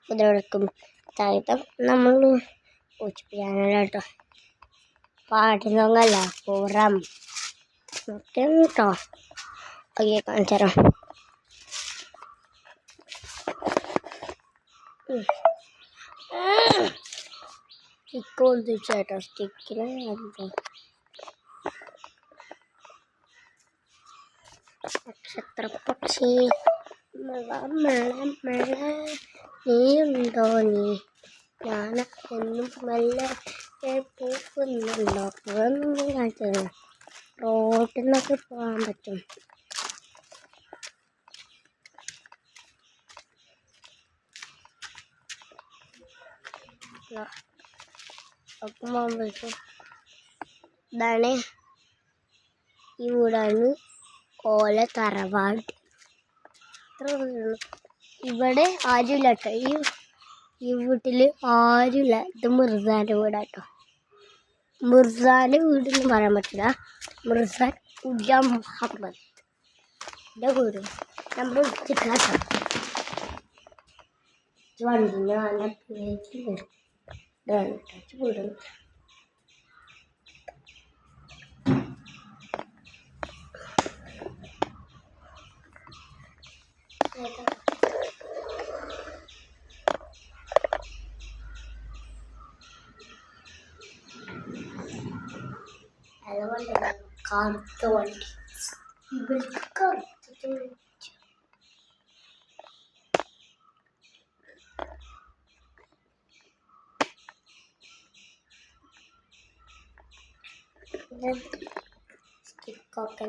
ഇതിലെടുക്കും താഴത്തെ നമ്മൾ പൂച്ചിപ്പിക്കാനല്ലോ പാടുന്നല്ല പുറം ഒക്കെ കേട്ടോ ഒക്കെ കാണിച്ചു തരാം. സ്റ്റിക്ക് കൊണ്ടിച്ചേട്ടോ സ്റ്റിക്കിന് നക്ഷത്രപ്പക്ഷി നീയുണ്ടോ ഞാൻ എന്നും മെല്ലെ പൂക്കുന്നുണ്ടോ പൂവൊന്നും കാണിച്ചത് റോട്ടിൽ നിന്നൊക്കെ പോകാൻ പറ്റും. അപ്പം പോകുമ്പോഴേക്കും ഇതാണ് ഈ വീടാണ് ഓല തറവാട്. അത്ര ഇവിടെ ആരുമില്ല കേട്ടോ. ഈ വീട്ടിൽ ആരുമില്ല. ഇത് മിർസാൻ്റെ വീടാട്ടോ. മിർസാൻ്റെ വീടെന്ന് പറയാൻ പറ്റില്ല. മിർസാൻ ഉജാ മുഹമ്മദ് വീട് നമ്മൾ വിളിച്ചിട്ടില്ല വണ്ടിന് നല്ല പേജ് വരും. വീട് അതുപോലെ കറുത്ത വണ്ടി ഇവർക്ക് കറുത്ത സ്റ്റിക്കൊക്കെ